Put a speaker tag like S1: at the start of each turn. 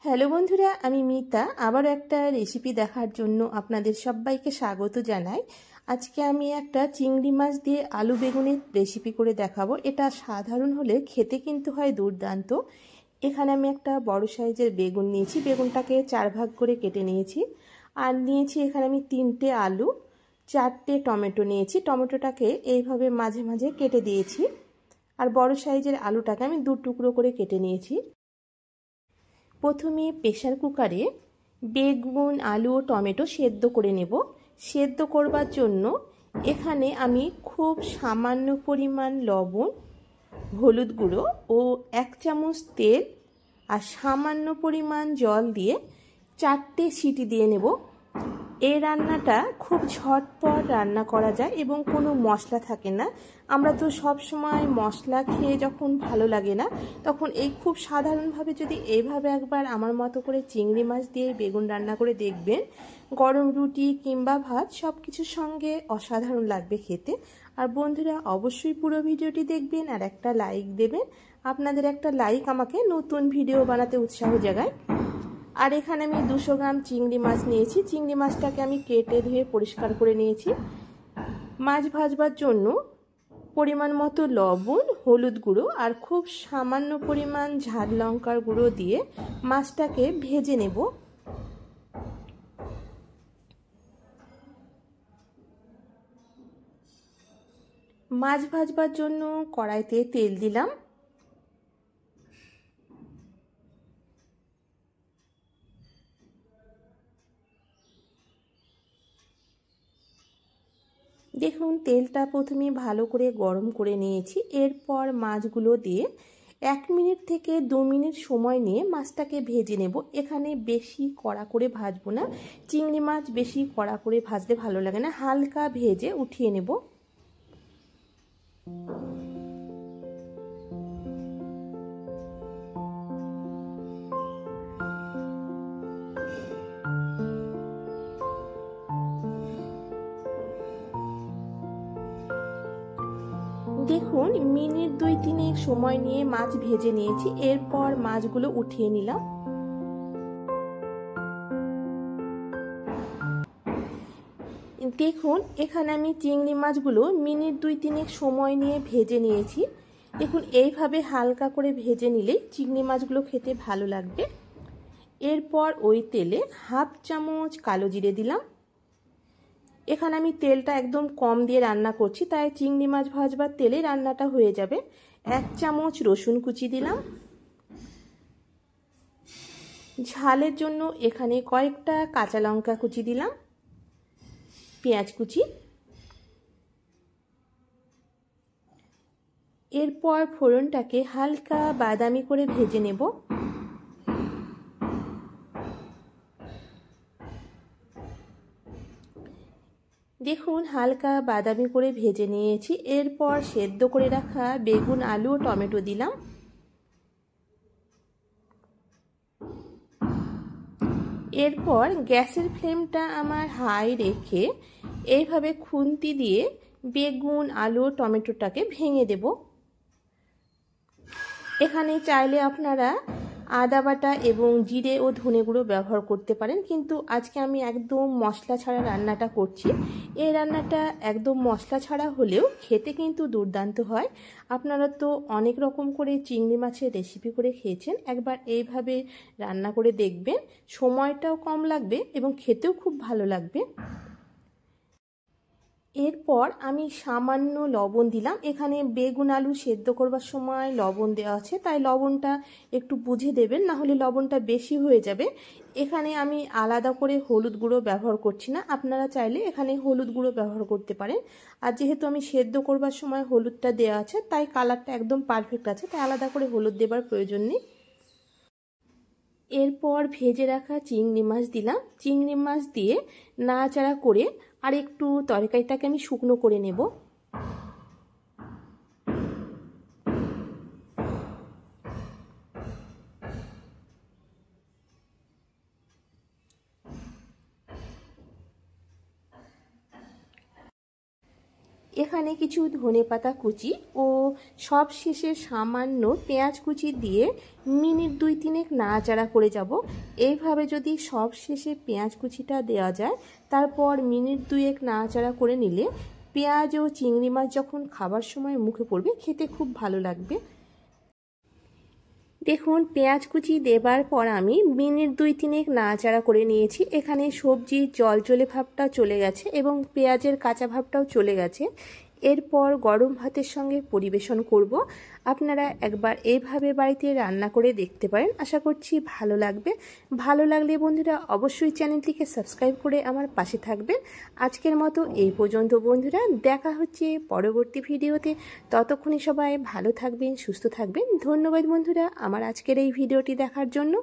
S1: Hello বন্ধুরা, আমি মিতা আবারও একটা রেসিপি দেখার জন্য আপনাদের সবাইকে স্বাগত জানাই। আজকে আমি একটা চিংড়ি মাছ দিয়ে আলু বেগুনের রেসিপি করে দেখাবো। এটা সাধারণ হলে খেতে কিন্তু হয় দুর্দান্ত। এখানে আমি একটা বড় সাইজের বেগুন নিয়েছি, বেগুনটাকে 4 ভাগ করে কেটে নিয়েছি। আর নিয়েছি এখানে আমি 3টে আলু, 4টে টমেটো নিয়েছি। টমেটোটাকে এইভাবে মাঝে মাঝে কেটে দিয়েছি। আর বড় সাইজের আলুটাকে আমি 2 টুকরো করে কেটে নিয়েছি। প্রথমে প্রেসার কুকারে বেগুন, আলু ও টমেটো সেদ্ধ করে নেব। সেদ্ধ করবার জন্য এখানে আমি খুব সামান্য পরিমাণ লবণ, হলুদ গুঁড়ো ও 1 চামচ তেল আর সামান্য পরিমাণ জল দিয়ে 4টে সিটি দিয়ে নেব। এই রান্নাটা খুব ঝটপট রান্না করা যায় এবং কোনো মশলা থাকে না। আমরা তো সব সময় মশলা খেয়ে যখন ভালো লাগে না, তখন এই খুব সাধারণভাবে যদি এইভাবে একবার আমার মতো করে চিংড়ি মাছ দিয়ে বেগুন রান্না করে দেখবেন, গরম রুটি কিংবা ভাত সব কিছুর সঙ্গে অসাধারণ লাগবে খেতে। আর বন্ধুরা, অবশ্যই পুরো ভিডিওটি দেখবেন আর একটা লাইক দেবেন। আপনাদের একটা লাইক আমাকে নতুন ভিডিও বানাতে উৎসাহ জাগায়। আর এখানে আমি 200 গ্রাম চিংড়ি মাছ নিয়েছি। চিংড়ি মাছটাকে আমি কেটে ধুয়ে পরিষ্কার করে নিয়েছি। মাছ ভাজবার জন্য পরিমাণ মতো লবণ, হলুদ গুঁড়ো আর খুব সামান্য পরিমাণ ঝাল লঙ্কার গুঁড়ো দিয়ে মাছটাকে ভেজে নেব। মাছ ভাজবার জন্য কড়াইতে তেল দিলাম। দেখুন, তেলটা প্রথমে ভালো করে গরম করে নিয়েছি। এরপর মাছগুলো দিয়ে 1 মিনিট থেকে 2 মিনিট সময় নিয়ে মাছটাকে ভেজে নেব। এখানে বেশি কড়া করে ভাজবো না, চিংড়ি মাছ বেশি কড়া করে ভাজলে ভালো লাগে না। হালকা ভেজে উঠিয়ে নেব। দেখুন, মিনিট 2-3 সময় নিয়ে মাছ ভেজে নিয়েছি। এরপর মাছগুলো উঠিয়ে নিলাম। দেখুন, এখানে আমি চিংড়ি মাছগুলো মিনিট 2-3 সময় নিয়ে ভেজে নিয়েছি। দেখুন, এইভাবে হালকা করে ভেজে নিলেই চিংড়ি মাছগুলো খেতে ভালো লাগবে। এরপর ওই তেলে 1/2 চামচ কালো জিরে দিলাম। এখানে আমি তেলটা একদম কম দিয়ে রান্না করছি, তাই চিংড়ি মাছ ভাজবার তেলে রান্নাটা হয়ে যাবে। 1 চামচ রসুন কুচি দিলাম। ঝালের জন্য এখানে কয়েকটা কাঁচা লঙ্কা কুচি দিলাম, পেঁয়াজ কুচি। এরপর ফোড়নটাকে হালকা বাদামি করে ভেজে নেব। দেখুন, হালকা বাদামি করে ভেজে নিয়েছি। এরপর সেদ্ধ করে রাখা বেগুন, আলু ও টমেটো দিলাম। এরপর গ্যাসের ফ্লেমটা আমার হাই রেখে এইভাবে খুন্তি দিয়ে বেগুন, আলু ও টমেটোটাকে ভেঙে দেব। এখানে চাইলে আপনারা আদা বাটা এবং জিরে ও ধনে গুঁড়ো ব্যবহার করতে পারেন, কিন্তু আজকে আমি একদম মশলা ছাড়া রান্নাটা করছি। এই রান্নাটা একদম মশলা ছাড়া হলেও খেতে কিন্তু দুর্দান্ত হয়। আপনারা তো অনেক রকম করে চিংড়ি মাছের রেসিপি করে খেয়েছেন, একবার এইভাবে রান্না করে দেখবেন। সময়টাও কম লাগবে এবং খেতেও খুব ভালো লাগবে। এরপর আমি সামান্য লবণ দিলাম। এখানে বেগুন আলু সেদ্ধ করবার সময় লবণ দেওয়া আছে, তাই লবণটা একটু বুঝে দেবেন, না হলে লবণটা বেশি হয়ে যাবে। এখানে আমি আলাদা করে হলুদ গুঁড়ো ব্যবহার করছি না, আপনারা চাইলে এখানে হলুদ গুঁড়ো ব্যবহার করতে পারেন। আর যেহেতু আমি সেদ্ধ করবার সময় হলুদটা দেওয়া আছে, তাই কালারটা একদম পারফেক্ট আছে, তাই আলাদা করে হলুদ দেবার প্রয়োজন নেই। এরপর ভেজে রাখা চিংড়ি মাছ দিলাম। চিংড়ি মাছ দিয়ে নাড়াচাড়া করে আর একটু তরকারিটাকে আমি শুকনো করে নেব। এখানে কিছু ধনেপাতা কুচি ও সব শেষে সামান্য পেঁয়াজ কুচি দিয়ে মিনিট 2-3 নাড়াচাড়া করে যাব। এইভাবে যদি সব শেষে পেঁয়াজ কুচিটা দেওয়া যায়, তারপর মিনিট 2 নাড়াচাড়া করে নিলে পেঁয়াজ ও চিংড়ি মাছ যখন খাবার সময় মুখে পড়বে খেতে খুব ভালো লাগবে। দেখুন পেঁয়াজ কুচি দেবার পর আমি মিনিট 2-3 নাড়াচাড়া করে নিয়েছি। এখানে সবজির জলজলে ভাবটা চলে গেছে এবং পেঁয়াজের কাঁচা ভাবটাও চলে গেছে। এরপর গরম ভাতের সঙ্গে পরিবেশন করব। আপনারা একবার এইভাবে বাড়িতে রান্না করে দেখতে পারেন, আশা করছি ভালো লাগবে। ভালো লাগলে বন্ধুরা অবশ্যই চ্যানেলটিকে সাবস্ক্রাইব করে আমার পাশে থাকবেন। আজকের মতো এই পর্যন্ত বন্ধুরা, দেখা হচ্ছে পরবর্তী ভিডিওতে। ততক্ষণে সবাই ভালো থাকবেন, সুস্থ থাকবেন। ধন্যবাদ বন্ধুরা আমার আজকের এই ভিডিওটি দেখার জন্য।